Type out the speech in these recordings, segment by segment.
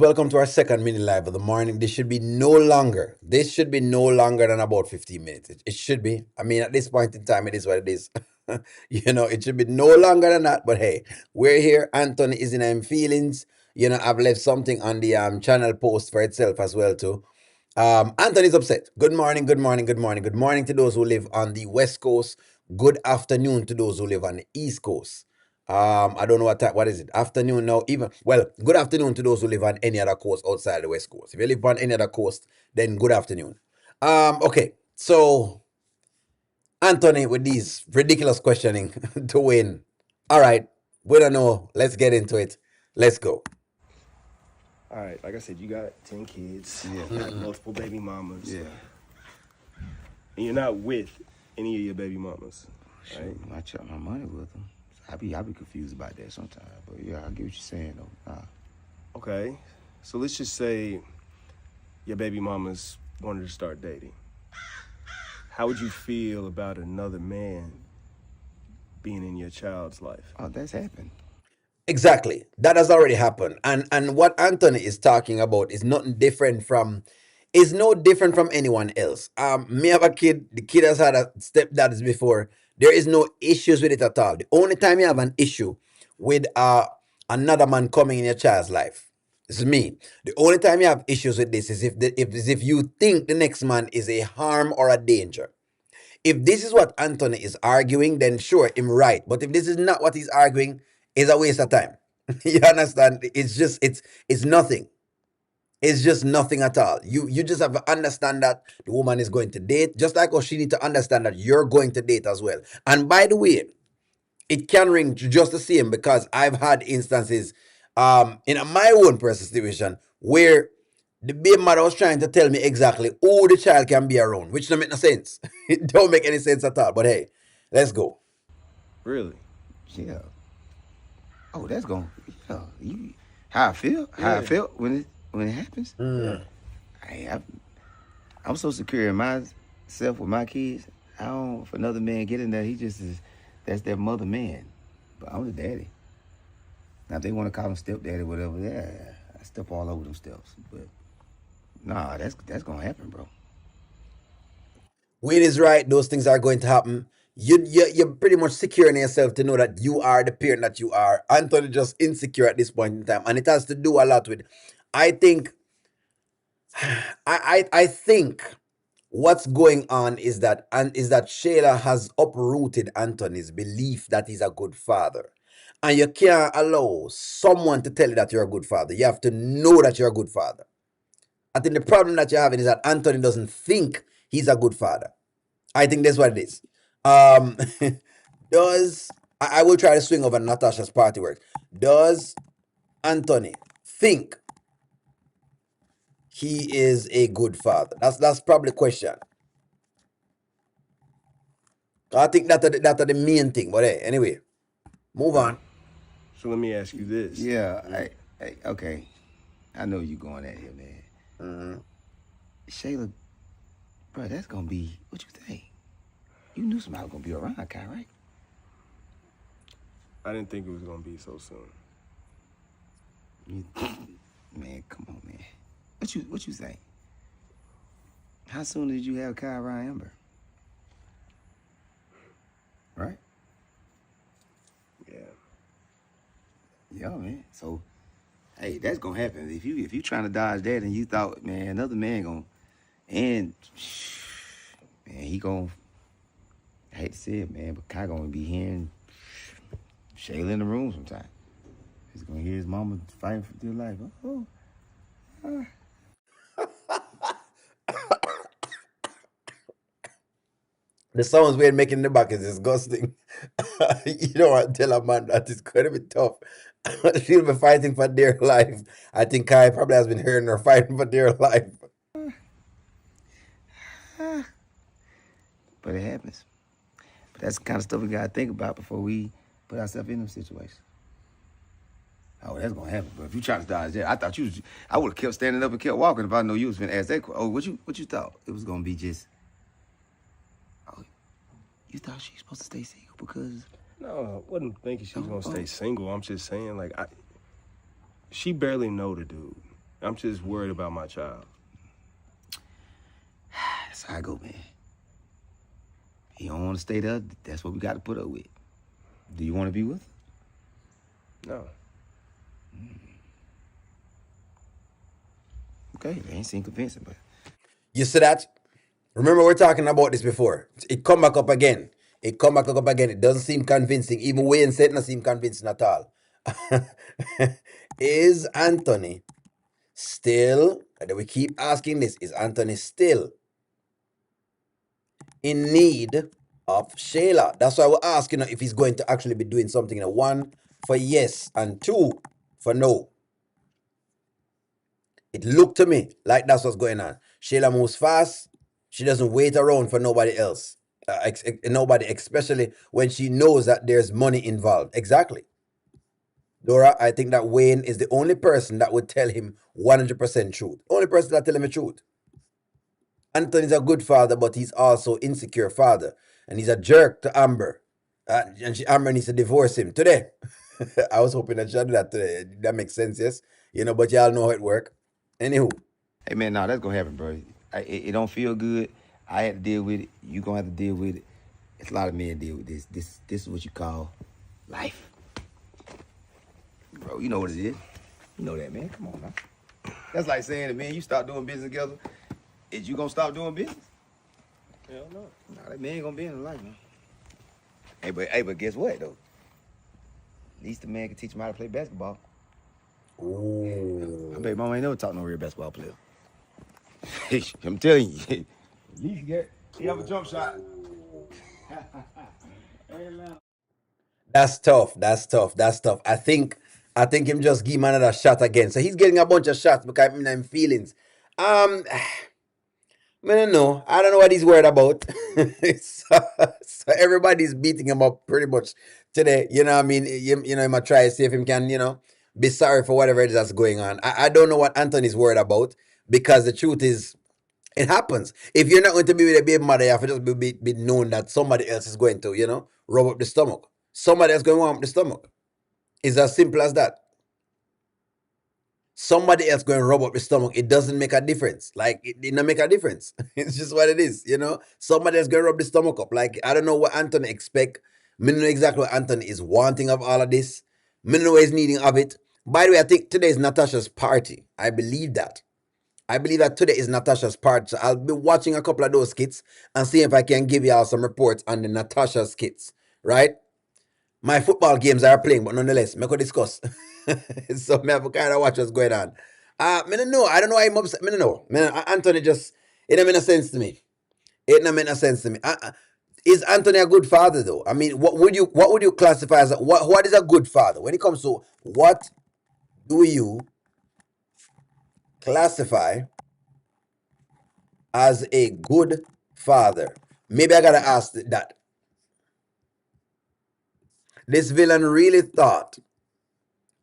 welcome to our second mini live of the morning. This should be no longer. This should be no longer than about 15 minutes. It should be. I mean, at this point in time, it is what it is. It should be no longer than that. But hey, we're here. Anthony is in him feelings. I've left something on the channel post for itself as well too. Anthony's upset. Good morning, good morning, good morning, good morning to those who live on the West Coast. Good afternoon to those who live on the East Coast. I don't know what is it? Afternoon now, even well, good afternoon to those who live on any other coast outside the West Coast. If you live on any other coast, then good afternoon. Okay, so Anthony with these ridiculous questioning to win. All right, we don't know. Let's get into it. Let's go. All right, like I said, you got 10 kids, got multiple baby mamas. Yeah. And you're not with any of your baby mamas, right? Shoot, I check my money with them. I be confused about that sometimes. But yeah, I get what you're saying though. Nah. Okay, so let's just say your baby mamas wanted to start dating. How would you feel about another man being in your child's life? Oh, that's happened. Exactly. That has already happened. And what Anthony is talking about is no different from anyone else. Me have a kid, the kid has had a stepdads before. There is no issues with it at all. The only time you have an issue with another man coming in your child's life is me. The only time you have issues with this is if you think the next man is a harm or a danger. If this is what Anthony is arguing, then sure, him right. But if this is not what he's arguing, it's a waste of time. You understand? It's nothing. It's just nothing at all. You just have to understand that the woman is going to date, just like how she need to understand that you're going to date as well. And by the way, it can ring just the same because I've had instances in my own personal situation where the baby mother was trying to tell me exactly who the child can be around, which don't make no sense. It don't make any sense at all. But hey, let's go. Really? Yeah. Oh, that's going. Yeah. How I feel? How I felt when it happens? Mm. I'm so secure in myself with my kids. I don't. If another man get in there, he just is. That's their mother man. But I'm the daddy. Now if they want to call him stepdaddy, whatever, yeah, I step all over them steps. But nah, that's gonna happen, bro. Wayne is right. Those things are going to happen. You're pretty much secure in yourself to know that you are the parent that you are. Anthony just insecure at this point in time, and it has to do a lot with. I think. I think what's going on is that Shayla has uprooted Anthony's belief that he's a good father. And you can't allow someone to tell you that you're a good father. You have to know that you're a good father. I think the problem that you're having is that Anthony doesn't think he's a good father. I think that's what it is. Um, does I will try to swing over Natasha's party work. Does Anthony think he is a good father? That's probably the question. I think that are the main thing. But hey, anyway, move on. So let me ask you this. Yeah. Okay. I know you going at here, man. Mm-hmm. Shayla, bro, that's gonna be what you think. You knew somebody was gonna be around, Kai, right? I didn't think it was going to be so soon. Man, come on, man. What you think? How soon did you have Kai around Amber? Right? Yeah. Yeah, man. So, hey, that's gonna happen. If you trying to dodge that and you thought, man, another man gonna and man, he gonna I hate to say it, man, but Kai gonna be hearing Shayla in the room sometime. He's gonna hear his mama fighting for dear life. Oh, The sounds we're making in the back is disgusting. You don't want to tell a man that it's going to be tough. She'll be fighting for dear life. I think Kai probably has been hearing her fighting for dear life. but it happens. But that's the kind of stuff we gotta think about before we put ourselves in them situations. Oh, that's gonna happen. But if you try to dodge that, I would have kept standing up and kept walking if I know you was gonna ask that question. Oh, what you thought? It was gonna be just, oh, you thought she was supposed to stay single because No, I wasn't thinking she was going to stay single. I'm just saying, like, she barely know the dude. I'm just worried about my child. That's how I go, man. You don't want to stay there. That's what we got to put up with. Do you want to be with her? No. Okay, it ain't seem convincing, but You see that? Remember we're talking about this before. It come back up again. It come back up again. It doesn't seem convincing. Even Wayne said it doesn't seem convincing at all. Is Anthony still, and we keep asking this, is Anthony still in need of Shayla? That's why we're asking if he's going to actually be doing something. One for yes and two for no. It looked to me like that's what's going on. Shayla moves fast. She doesn't wait around for nobody else. Nobody, especially when she knows that there's money involved. Exactly. Dora, I think that Wayne is the only person that would tell him 100% truth. Only person that tell him the truth. Anthony's a good father, but he's also insecure father. And he's a jerk to Amber. Amber needs to divorce him today. I was hoping that she'd do that today. That makes sense, yes? But y'all know how it work. Anywho. hey, man, nah, that's gonna happen, bro. It don't feel good. I had to deal with it. You gonna have to deal with it. It's a lot of men deal with this. This is what you call life, bro. You know what it is. You know that, man. Come on, now. That's like saying that, man, you start doing business together. Is you gonna stop doing business? Hell no. Nah, that man ain't gonna be in the life, man. Hey, but guess what though? At least the man can teach him how to play basketball. Ooh. I bet mama ain't never taught no real basketball player. I'm telling you. At least he have a jump shot. That's tough. That's tough. That's tough. I think him just give him another shot again. So he's getting a bunch of shots because I'm feelings. I don't know. I don't know what he's worried about. So everybody's beating him up pretty much today. You know what I mean? He might try to see if him can, be sorry for whatever it is that's going on. I don't know what Anthony's worried about because the truth is, it happens. If you're not going to be with a baby mother, you have to just be known that somebody else is going to, rub up the stomach. Somebody else going to warm up the stomach. It's as simple as that. Somebody else going to rub up the stomach, it doesn't make a difference. Like, it didn't make a difference. It's just what it is. Somebody else going to rub the stomach up. Like, I don't know what Anthony expect. I don't know exactly what Anthony is wanting of all of this. I don't know what he's needing of it. By the way, I think today is Natasha's party. I believe that. I believe that today is Natasha's party. So I'll be watching a couple of those skits and see if I can give y'all some reports on the Natasha skits. Right? My football games are playing, but nonetheless, me could discuss. So me have to kind of watch what's going on. Me don't know. I don't know why I'm upset. Me don't know. Anthony just, it don't make no sense to me. It don't make no sense to me. Is Anthony a good father though? I mean, what would you classify as what is a good father when it comes to what do you classify as a good father? Maybe I gotta ask that. This villain really thought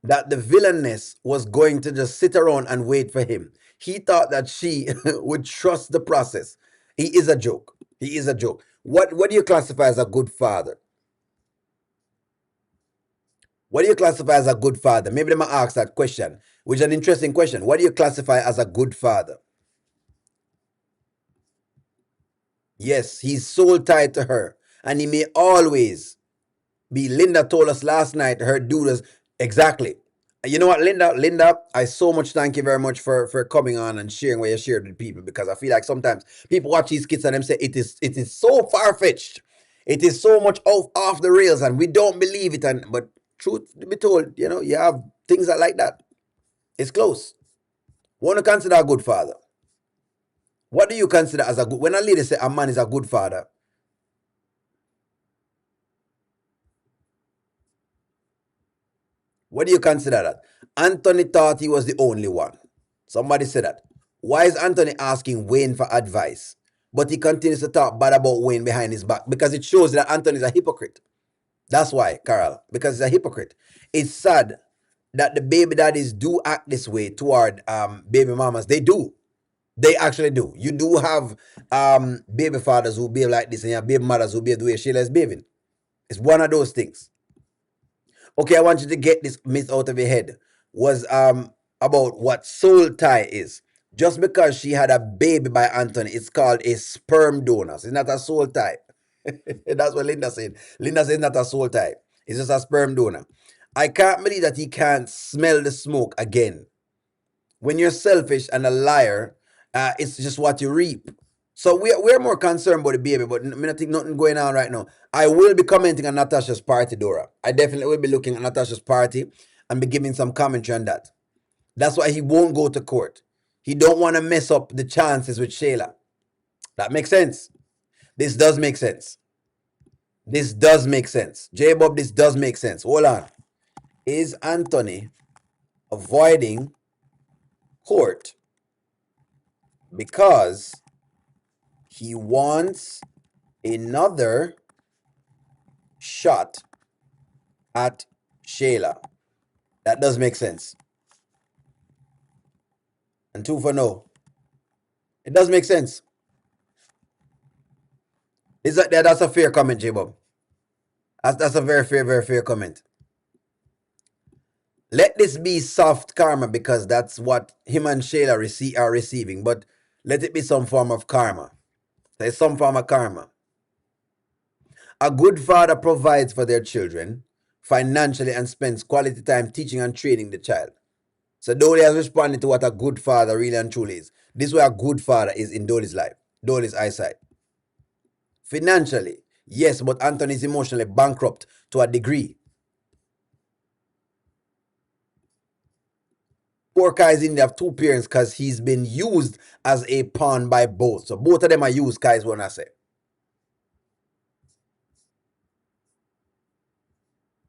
that the villainess was going to just sit around and wait for him. He thought that she would trust the process. He is a joke. He is a joke. What do you classify as a good father? What do you classify as a good father? Maybe they might ask that question, which is an interesting question. What do you classify as a good father? Yes, he's soul tied to her, and he may always be. Linda told us last night her doodles exactly. You know what, Linda? Linda, I so much thank you very much for coming on and sharing what you shared with people because I feel like sometimes people watch these skits and them say it is so far fetched, it is so much off the rails, and we don't believe it. And but truth to be told, you have things that like that. It's close. Want to consider a good father? What do you consider as a good? When a lady say a man is a good father, what do you consider that? Anthony thought he was the only one. Somebody said that. Why is Anthony asking Wayne for advice? But he continues to talk bad about Wayne behind his back because it shows that Anthony is a hypocrite. That's why, Carol, because he's a hypocrite. It's sad that the baby daddies do act this way toward baby mamas. They do. They actually do. You do have baby fathers who behave like this and you have baby mothers who behave the way Shayla is behaving. It's one of those things. Okay, I want you to get this myth out of your head. Was about what soul tie is. Just because she had a baby by Anthony, it's called a sperm donor. So it's not a soul tie. That's what Linda said. Linda said it's not a soul tie. It's just a sperm donor. I can't believe that he can't smell the smoke again. When you're selfish and a liar, it's just what you reap. So we're more concerned about the baby, but I mean, I think nothing going on right now. I will be commenting on Natasha's party, Dora. I definitely will be looking at Natasha's party and be giving some commentary on that. That's why he won't go to court. He don't want to mess up the chances with Shayla. That makes sense. This does make sense. This does make sense. J Bob, this does make sense. Hold on. Is Anthony avoiding court because he wants another shot at Shayla? That does make sense. And two for no. It does make sense. That's a fair comment, J Bob. That's a very fair comment. Let this be soft karma because that's what him and Shayla are receiving. But let it be some form of karma. There's some form of karma. A good father provides for their children financially and spends quality time teaching and training the child. So Dolly has responded to what a good father really and truly is. This is where a good father is in Dolly's life, Dolly's eyesight. Financially, yes, but Anthony is emotionally bankrupt to a degree. Poor Kai is in there have two parents because he's been used as a pawn by both. So both of them are used, Kai is what I say.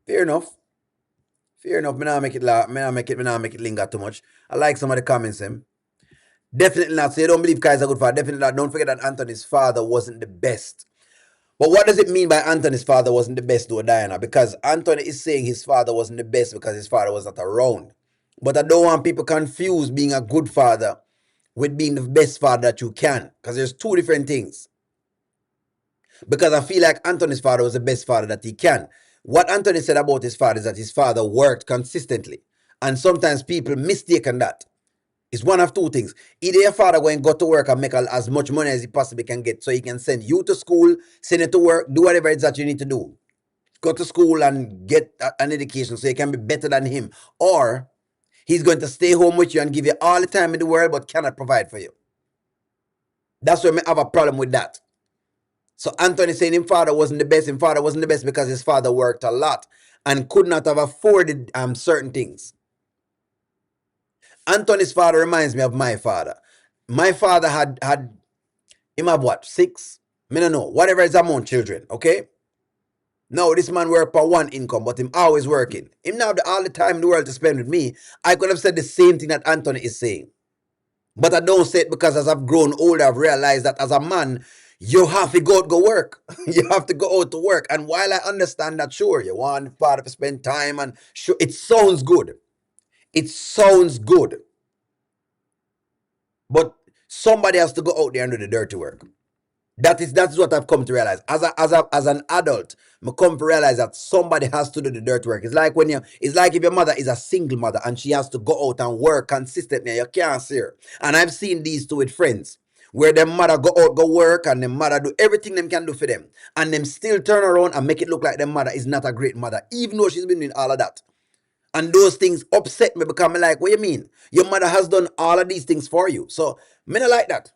Fair enough. Fair enough. Me not make it linger too much. I like some of the comments him. Definitely not. So you don't believe Kai is a good father. Definitely not. Don't forget that Anthony's father wasn't the best. But what does it mean by Anthony's father wasn't the best, though, Diana? Because Anthony is saying his father wasn't the best because his father was not around. But I don't want people confuse being a good father with being the best father that you can. Because there's two different things. Because I feel like Anthony's father was the best father that he can. What Anthony said about his father is that his father worked consistently. And sometimes people mistake on that. It's one of two things. Either your father go and go to work and make as much money as he possibly can get so he can send you to school, send you to work, do whatever it is that you need to do. Go to school and get an education so you can be better than him. Or he's going to stay home with you and give you all the time in the world but cannot provide for you. That's where I have a problem with that. So Anthony saying his father wasn't the best. His father wasn't the best because his father worked a lot and could not have afforded certain things. Anthony's father reminds me of my father. My father had him have what, 6? I don't know. Whatever is among children, okay? No, this man work for one income, but him always working. Him now have all the time in the world to spend with me. I could have said the same thing that Anthony is saying. But I don't say it because as I've grown older, I've realized that as a man, you have to go work. You have to go out to work. And while I understand that, sure, you want father to spend time and sure, it sounds good. It sounds good. But somebody has to go out there and do the dirty work. That's what I've come to realize. As an adult, I come to realize that somebody has to do the dirty work. It's like if your mother is a single mother and she has to go out and work consistently and you can't see her. And I've seen these two with friends where their mother go out, go work, and their mother do everything them can do for them. And them still turn around and make it look like their mother is not a great mother, even though she's been doing all of that. And those things upset me because I'm like, what you mean? Your mother has done all of these things for you. So me not like that.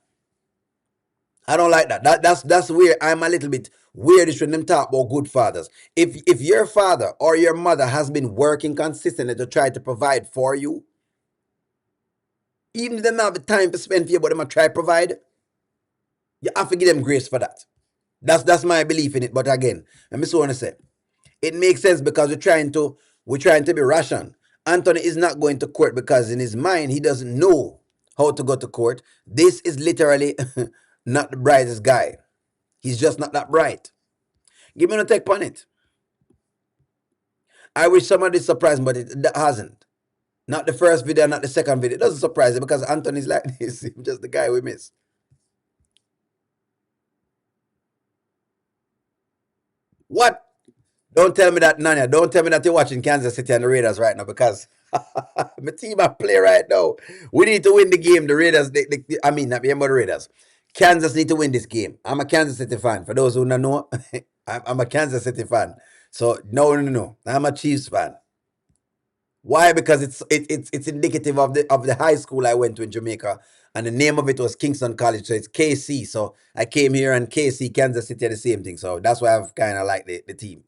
I don't like that. That's where I'm a little bit weirdish when them talk about good fathers. If your father or your mother has been working consistently to try to provide for you, even if they don't have the time to spend for you, but they might try to provide, you have to give them grace for that. That's my belief in it. But again, let me so want to say, it makes sense because we're trying to be rational. Anthony is not going to court because in his mind he doesn't know how to go to court. This is literally not the brightest guy. He's just not that bright. Give me no take on it. I wish somebody surprised me, but it hasn't. Not the first video, not the second video. It doesn't surprise me because Anthony's like this. He's just the guy we miss. What? Don't tell me that, Nanya. Don't tell me that you're watching Kansas City and the Raiders right now because My team I play right now. We need to win the game. The Raiders, I mean, not the Raiders. Kansas need to win this game. I'm a Kansas City fan. For those who don't know, I'm a Kansas City fan. So no, no, no, no. I'm a Chiefs fan. Why? Because it's indicative of the high school I went to in Jamaica, and the name of it was Kingston College, so it's KC. So I came here, and KC, Kansas City are the same thing. So that's why I've kind of like the team.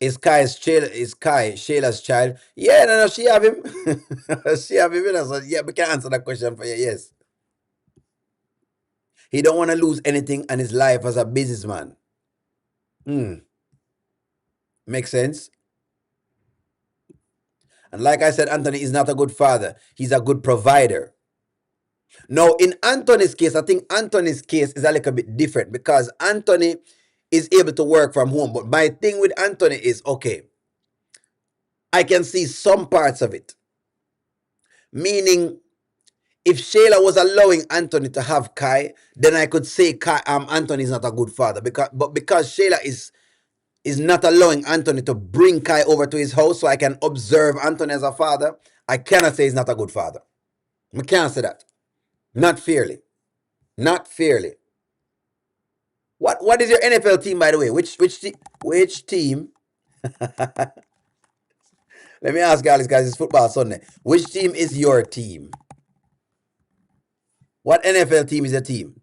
Is Kai Shayla's child? Yeah, no, no, she have him. She have him. So yeah, we can answer that question for you. Yes, he don't want to lose anything and his life as a businessman. Hmm, makes sense. And like I said, Anthony is not a good father. He's a good provider. Now, in Anthony's case, I think Anthony's case is a little bit different because Anthony is able to work from home. But my thing with Anthony is okay, I can see some parts of it. Meaning, if Shayla was allowing Anthony to have Kai, then I could say Anthony is not a good father. Because Shayla is not allowing Anthony to bring Kai over to his house so I can observe Anthony as a father, I cannot say he's not a good father. I can't say that. Not fairly. Not fairly. What is your NFL team, by the way? Which team? Let me ask you, guys. It's football Sunday. Which team is your team? What NFL team is your team?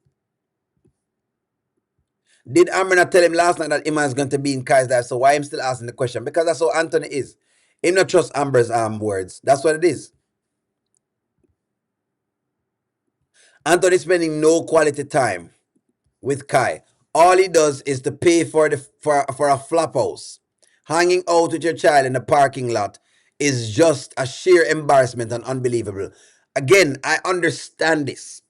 Did Amber not tell him last night that Iman is going to be in Kai's life? So why I'm still asking the question? Because that's how Anthony is. Him not trust Amber's words. That's what it is. Anthony spending no quality time with Kai. All he does is to pay for a flop house. Hanging out with your child in the parking lot is just a sheer embarrassment and unbelievable. Again, I understand this.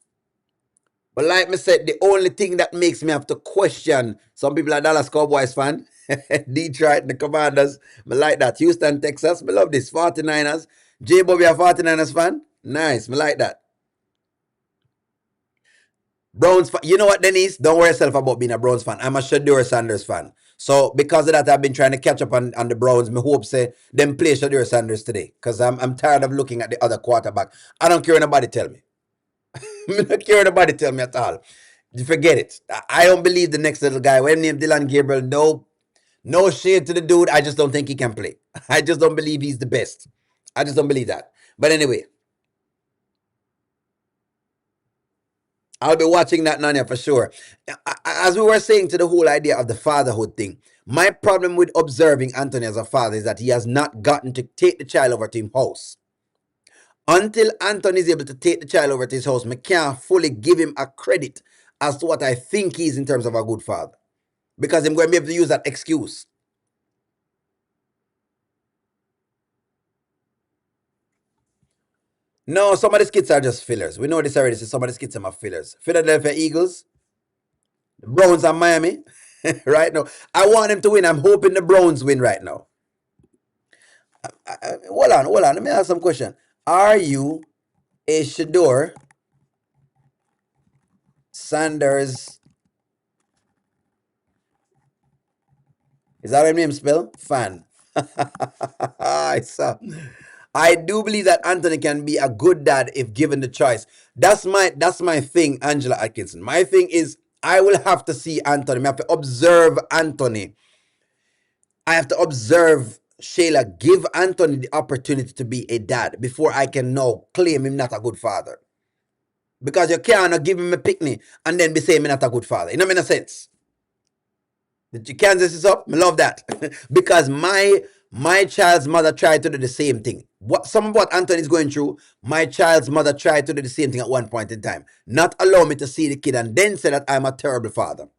But like I said, the only thing that makes me have to question, some people are Dallas Cowboys fan, Detroit, the Commanders, me like that. Houston, Texas, me love this. 49ers. J Bobby a 49ers fan? Nice, me like that. Browns fan. You know what, Denise? Don't worry yourself about being a Browns fan. I'm a Shador Sanders fan. So because of that, I've been trying to catch up on the Browns. Me hope say them play Shador Sanders today. Because I'm tired of looking at the other quarterback. I don't care what nobody tell me. I don't care what nobody tell me at all. You forget it. I don't believe the next little guy. When named Dylan Gabriel, no shade to the dude. I just don't think he can play. I just don't believe he's the best. I just don't believe that. But anyway, I'll be watching that Nanya for sure. As we were saying to the whole idea of the fatherhood thing, my problem with observing Anthony as a father is that he has not gotten to take the child over to his house. Until Anthony is able to take the child over to his house, I can't fully give him a credit as to what I think he is in terms of a good father. Because I'm going to be able to use that excuse. No, some of the skits are just fillers. We know this already. So some of the skits are fillers. Philadelphia Eagles, the Browns and Miami. Right now, I want them to win. I'm hoping the Browns win right now. Hold on, hold on. Let me ask some question. Are you a Shador Sanders? Is that her name spell? Fan. I do believe that Anthony can be a good dad if given the choice. That's my thing, Angela Atkinson. My thing is I will have to see Anthony. I have to observe Anthony. I have to observe Shayla. Give Anthony the opportunity to be a dad before I can now claim him not a good father. Because you cannot give him a picnic and then be saying me not a good father. You know, make sense. The Kansas is up. I love that. Because my child's mother tried to do the same thing. Some of what Anthony is going through, my child's mother tried to do the same thing at one point in time. Not allow me to see the kid and then say that I'm a terrible father.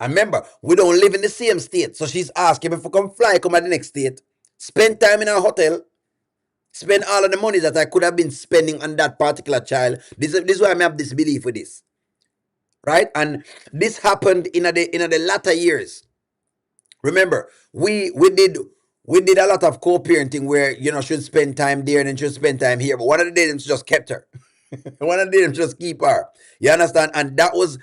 And remember, we don't live in the same state. So she's asking if we come fly, come at the next state, spend time in a hotel, spend all of the money that I could have been spending on that particular child. This is why I have this belief with this. Right? And this happened in the latter years. Remember, we did a lot of co-parenting where she'd spend time there and then she'd spend time here. But one of the days just kept her. One of the days just keep her. You understand? And that was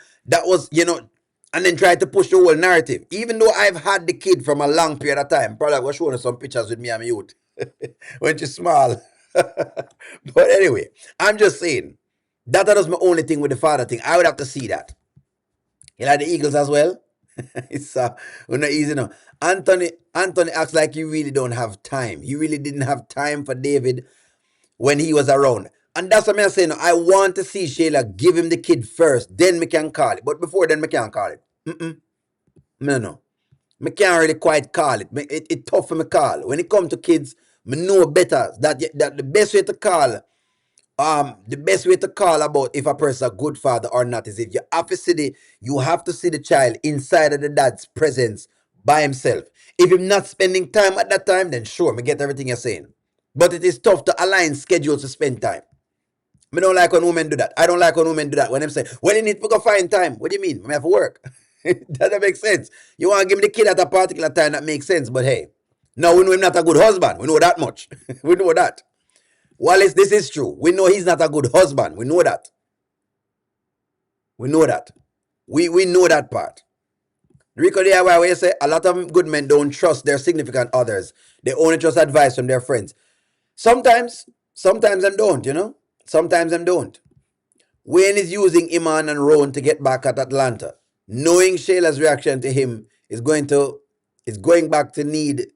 and then try to push the whole narrative. Even though I've had the kid from a long period of time, probably I was showing her some pictures with me and my youth when she's small. But anyway, I'm just saying that was my only thing with the father thing. I would have to see that. You like the Eagles as well? It's not easy now. Anthony acts like you really don't have time. He really didn't have time for David when he was around. And that's what I'm saying. I want to see Shayla give him the kid first, then me can call it. But before then, me can't call it. No, no. Me can't really quite call it. It tough for me call. When it come to kids, me know better that the best way to call about if a person a good father or not is if you have to see the child inside of the dad's presence by himself. If him not spending time at that time, then sure, me get everything you're saying. But it is tough to align schedules to spend time. Me don't like when women do that. I don't like when women do that. When them say, well, you need to go find time. What do you mean? I have to work. That doesn't make sense. You want to give me the kid at a particular time, that makes sense. But hey, now we know him not a good husband. We know that much. We know that. Wallace, this is true. We know he's not a good husband. We know that. We know that. We know that part. Rico DIY, where you say a lot of good men don't trust their significant others. They only trust advice from their friends. Sometimes them don't, you know? Sometimes them don't. Wayne is using Iman and Rowan to get back at Atlanta. Knowing Shayla's reaction to him is going back to need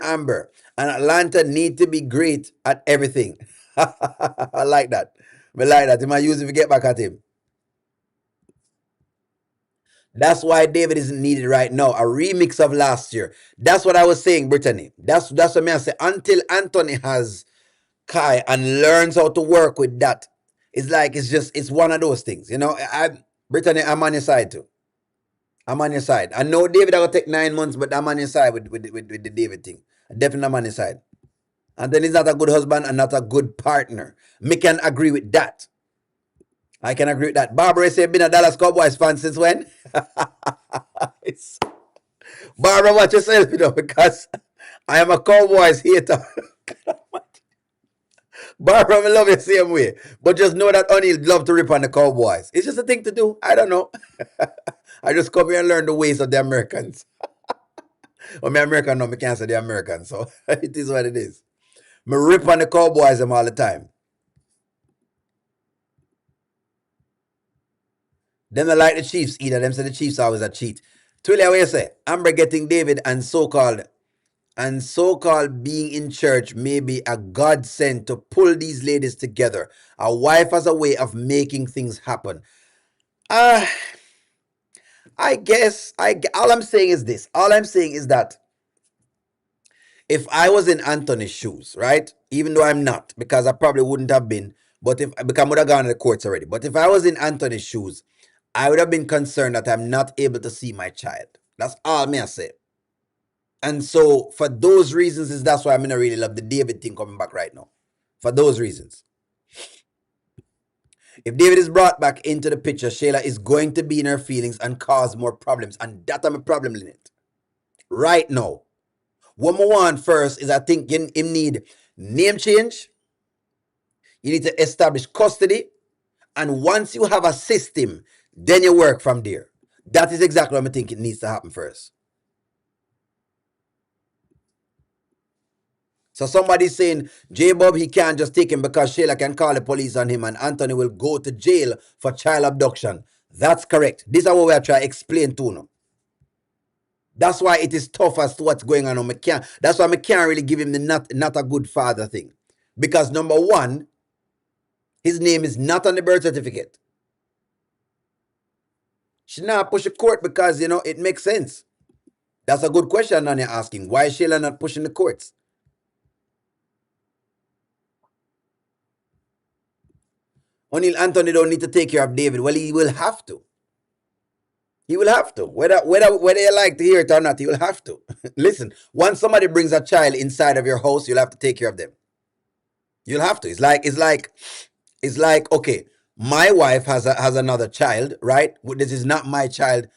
Amber. And Atlanta need to be great at everything. I like that. I like that. He might use it to get back at him. That's why David isn't needed right now. A remix of last year. That's what I was saying, Brittany. That's what I say. Until Anthony has Kai and learns how to work with that, it's one of those things. You know, Brittany, I'm on your side too. I'm on your side. I know David I will take 9 months, but I'm on your side with the David thing. Definitely I'm on your side. And then he's not a good husband and not a good partner. Me can agree with that. I can agree with that. Barbara said been a Dallas Cowboys fan since when? Barbara, watch yourself, because I am a Cowboys hater. Barbara, I love you the same way. But just know that O'Neal love to rip on the Cowboys. It's just a thing to do. I don't know. I just come here and learn the ways of the Americans. Well, me American, no, me can't say the Americans. So it is what it is. Me rip on the Cowboys them all the time. Them not like the Chiefs either. Them say the Chiefs always a cheat. Twilly, what you say? Amber getting David and so-called being in church may be a godsend to pull these ladies together. A wife as a way of making things happen. Uh, I guess all I'm saying is this. All I'm saying is that if I was in Anthony's shoes, right? Even though I'm not, because I probably wouldn't have been, but if because I would have gone to the courts already. But if I was in Anthony's shoes, I would have been concerned that I'm not able to see my child. That's all me I say. And so for those reasons, that's why I'm gonna really love the David thing coming back right now. For those reasons. If David is brought back into the picture, Shayla is going to be in her feelings and cause more problems. And that I'm a problem in it. Right now. What I want first is I think you need name change. You need to establish custody. And once you have a system, then you work from there. That is exactly what I think it needs to happen first. So somebody's saying, J-Bob, he can't just take him because Shayla can call the police on him and Anthony will go to jail for child abduction. That's correct. This is what we are trying to explain to you. That's why it is tough as to what's going on. That's why I can't really give him the not a good father thing. Because number one, his name is not on the birth certificate. She not push the court because, it makes sense. That's a good question, Nanya asking. Why is Shayla not pushing the courts? O'Neal Anthony don't need to take care of David. Well, he will have to. He will have to. Whether you like to hear it or not, he will have to. Listen, once somebody brings a child inside of your house, you'll have to take care of them. You'll have to. It's like okay, my wife has another child, right? This is not my child,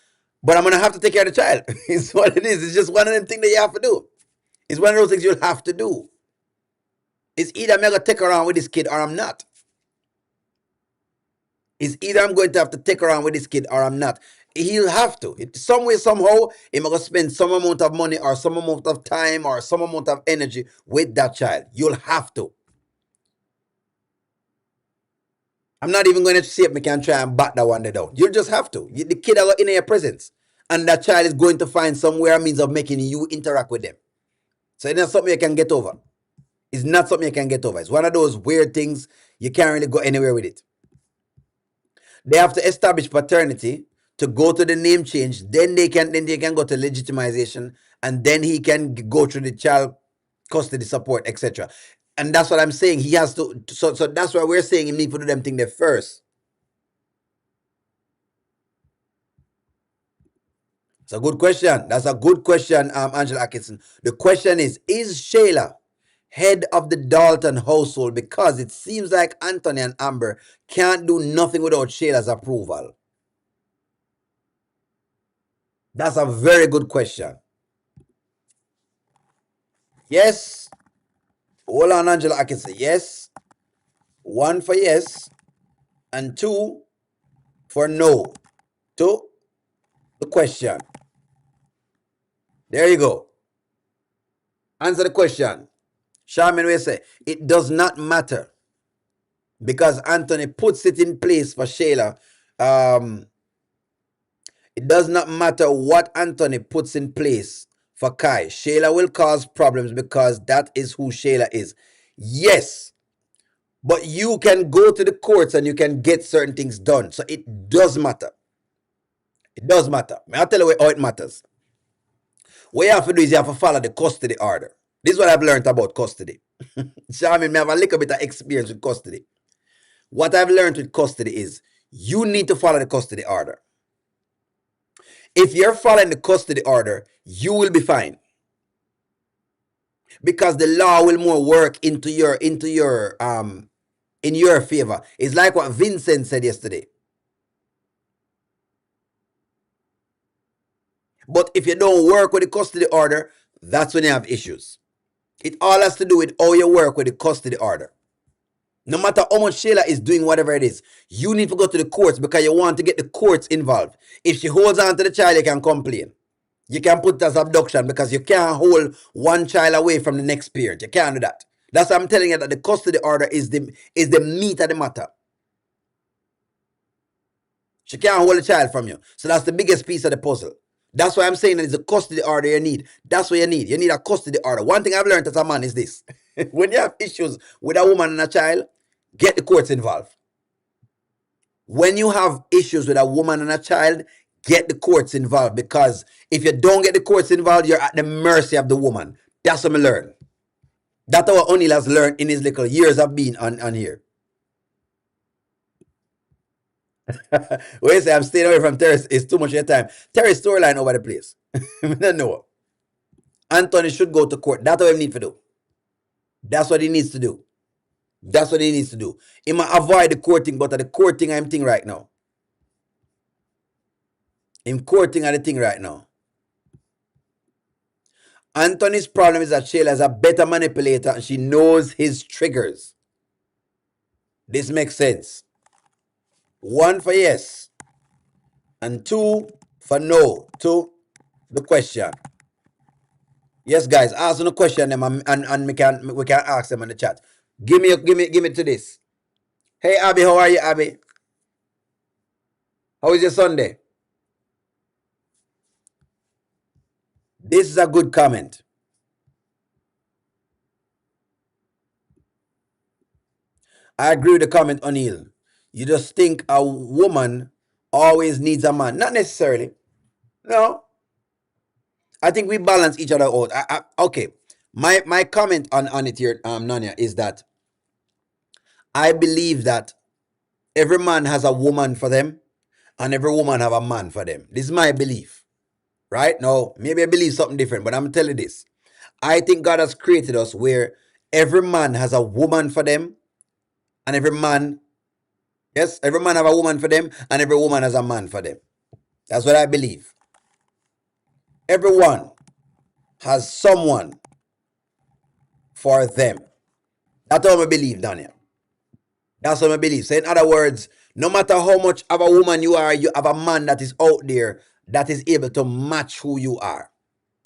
but I'm gonna have to take care of the child. It's what it is. It's just one of them things that you have to do. It's one of those things you'll have to do. It's either I'm gonna take her on with this kid or I'm not. Is either I'm going to have to take around with this kid or I'm not. He'll have to. Some way, somehow, he must spend some amount of money or some amount of time or some amount of energy with that child. You'll have to. I'm not even going to see if we can try and bat that one down. You'll just have to. The kid are in your presence. And that child is going to find somewhere a means of making you interact with them. So it's not something you can get over. It's not something you can get over. It's one of those weird things you can't really go anywhere with it. They have to establish paternity to go to the name change. Then they can go to legitimization, and then he can go through the child custody support, etc. And that's what I'm saying. He has to. So that's why we're saying he need to do them thing there first. It's a good question. That's a good question, Angela Atkinson. The question is Shayla head of the Dalton household? Because it seems like Anthony and Amber can't do nothing without Shayla's approval. That's a very good question. Yes. Hold on, Angela. I can say yes. One for yes. And two for no. To the question. There you go. Answer the question. Charmin will say, it does not matter. Because Anthony puts it in place for Shayla. It does not matter what Anthony puts in place for Kai. Shayla will cause problems because that is who Shayla is. Yes, but you can go to the courts and you can get certain things done. So it does matter. It does matter. I'll tell you how it matters. What you have to do is you have to follow the custody order. This is what I've learned about custody. So I mean, I have a little bit of experience with custody. What I've learned with custody is you need to follow the custody order. If you're following the custody order, you will be fine. Because the law will more work in your favor. It's like what Vincent said yesterday. But if you don't work with the custody order, that's when you have issues. It all has to do with how you work with the custody order. No matter how much Shayla is doing whatever it is, you need to go to the courts because you want to get the courts involved. If she holds on to the child, you can complain. You can put it as abduction because you can't hold one child away from the next parent. You can't do that. That's why I'm telling you that the custody order is the meat of the matter. She can't hold a child from you. So that's the biggest piece of the puzzle. That's why I'm saying that it's a custody order you need. That's what you need. You need a custody order. One thing I've learned as a man is this. When you have issues with a woman and a child, get the courts involved. When you have issues with a woman and a child, get the courts involved. Because if you don't get the courts involved, you're at the mercy of the woman. That's what I learned. That's what O'Neill has learned in his little years of being on here. When you say I'm staying away from Terry, it's too much of your time. Terry's storyline over the place. I don't know. Anthony should go to court. That's what he needs to do. That's what he needs to do. That's what he needs to do. He might avoid the courting, but at the courting I'm thinking right now. Him courting at the thing right now. Anthony's problem is that Shayla is a better manipulator and she knows his triggers. This makes sense. One for yes. And two for no to the question. Yes, guys, ask the question them and we can ask them in the chat. Give me to this. Hey Abby, how are you, Abby? How is your Sunday? This is a good comment. I agree with the comment, O'Neill. You just think a woman always needs a man. Not necessarily. No. I think we balance each other out. Okay. My comment on it here, Nanya, is that I believe that every man has a woman for them and every woman have a man for them. This is my belief. Right? Now, maybe I believe something different, but I'm telling you this. I think God has created us where every man has a woman for them and every man, yes, every man have a woman for them and every woman has a man for them. That's what I believe. Everyone has someone for them. That's all I believe, Daniel. That's what I believe. So in other words, no matter how much of a woman you are, you have a man that is out there that is able to match who you are.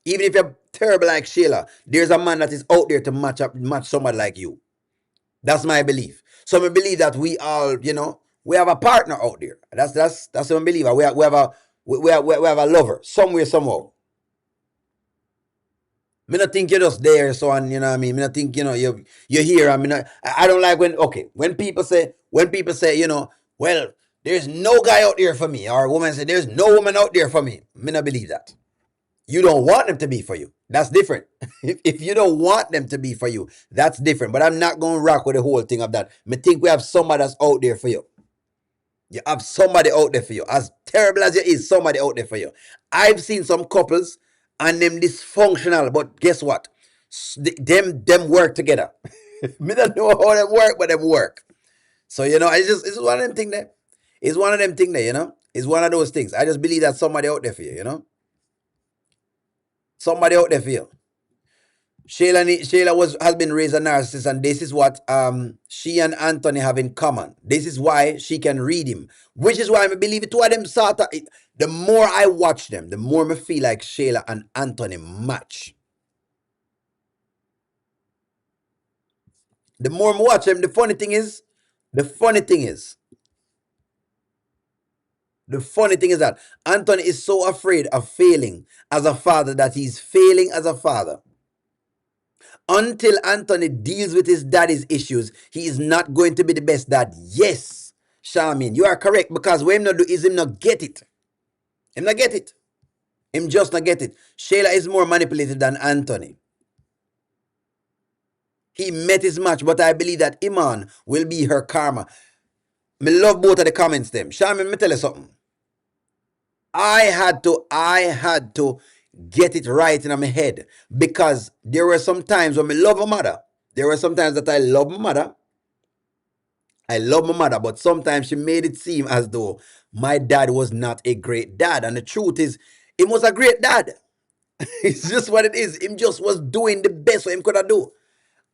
Even if you're terrible like Shayla, there's a man that is out there to match somebody like you. That's my belief. So I believe that we all, we have a partner out there. That's what I believe. We have a lover somewhere, somehow. Me not think you're just there, so and you know what I mean. Me not think you're here. I mean, I don't like when people say well, there's no guy out there for me, or a woman say there's no woman out there for me. Me not believe that. You don't want them to be for you. That's different. If you don't want them to be for you, that's different. But I'm not going to rock with the whole thing of that. Me think we have somebody that's out there for you. You have somebody out there for you. As terrible as you is, somebody out there for you. I've seen some couples and them dysfunctional, but guess what? Them work together. Me don't know how them work, but them work. So it's one of them thing there. It's one of them thing there. It's one of those things. I just believe that somebody out there for you. Somebody out there for you. Shayla has been raised a narcissist, and this is what she and Anthony have in common. This is why she can read him, which is why I believe it. Two of them sort of. The more I watch them, the more I feel like Shayla and Anthony match. The more I watch them, the funny thing is, that Anthony is so afraid of failing as a father that he's failing as a father. Until Anthony deals with his daddy's issues, he is not going to be the best dad. Yes, Charmin, you are correct, because what him not do is him not get it. Him not get it. Him just not get it. Shayla is more manipulated than Anthony. He met his match, but I believe that Iman will be her karma. Me love both of the comments them. Charmin, me tell you something. I had to get it right in my head, because there were some times when I love my mother. There were some times that I love my mother. But sometimes she made it seem as though my dad was not a great dad. And the truth is, he was a great dad. It's just what it is. Him just was doing the best what him could do.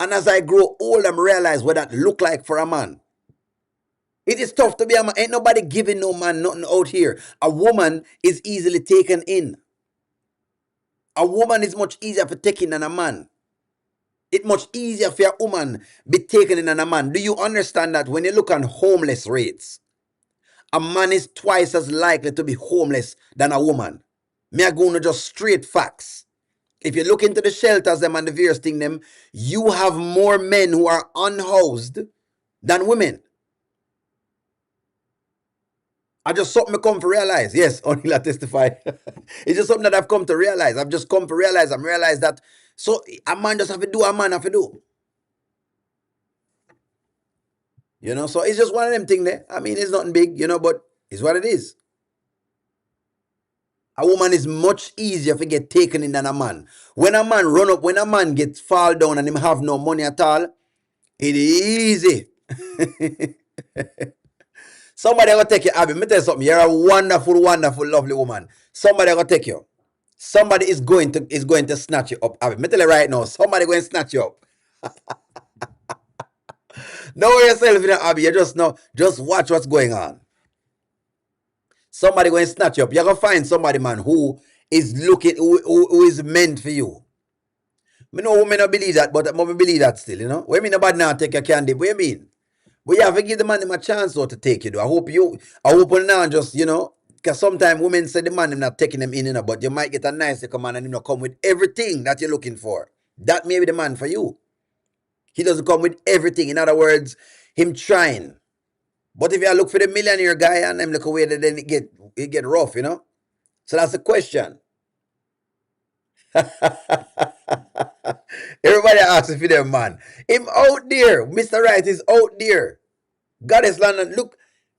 And as I grow old, I realize what that look like for a man. It is tough to be a man. Ain't nobody giving no man nothing out here. A woman is easily taken in. A woman is much easier for taking than a man. It's much easier for a woman be taken in than a man. Do you understand that when you look on homeless rates, a man is twice as likely to be homeless than a woman? Me are going to just straight facts. If you look into the shelters them and the various thing them, you have more men who are unhoused than women. I just something I come to realize. Yes, only I testify. It's just something that I've come to realize. I've just come to realize. I'm realize that so a man just have to do a man have to do. So it's just one of them things there. I mean, it's nothing big, but it's what it is. A woman is much easier to get taken in than a man. When a man run up, when a man gets fall down and him have no money at all, it is easy. Somebody gonna take you, Abby. Let me tell you something. You're a wonderful, wonderful, lovely woman. Somebody gonna take you. Somebody is going to snatch you up, Abby. Let me tell you right now. Somebody going to snatch you up. Don't worry yourself, Abby. You just know. Just watch what's going on. Somebody going to snatch you up. You're gonna find somebody, man, who is looking, who is meant for you. Me know women don't believe that, but I believe that still. What you mean nobody now take your candy? What you mean? But you have to give the man a chance to take you. I hope now just, because sometimes women say the man not taking them in, but you might get a nice man and come with everything that you're looking for. That may be the man for you. He doesn't come with everything. In other words, him trying. But if you look for the millionaire guy and him look away, then it get rough, So that's the question. Everybody asks if they're man. Him out there. Mr. Right is out there. Goddess London,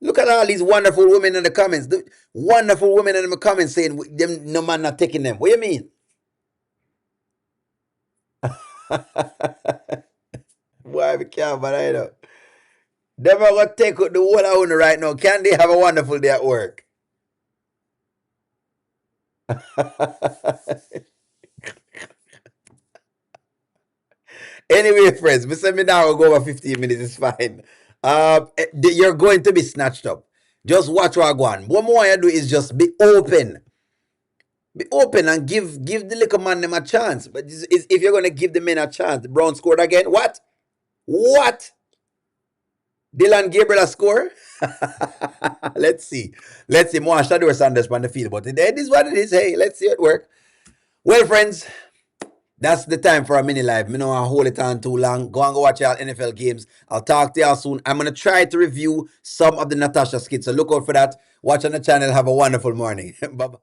look at all these wonderful women in the comments. The wonderful women in the comments saying them no man not taking them. What do you mean? Why we can't, but I know. Them are gonna take out the whole owner right now. Can they have a wonderful day at work? Anyway, friends, we say me now will go over 15 minutes, it's fine. You're going to be snatched up. Just watch what I go on. What more you do is just be open. Be open and give the little man them a chance. But if you're gonna give the men a chance, the Brown scored again. What? What? Dylan Gabriel a score? Let's see. Let's see. More Shador Sanders on the field. But it is what it is. Hey, let's see it work. Well, friends, that's the time for a mini live. Me know I hold it on too long. Go and go watch y'all NFL games. I'll talk to y'all soon. I'm gonna try to review some of the Natasha skits. So look out for that. Watch on the channel. Have a wonderful morning. Bye bye.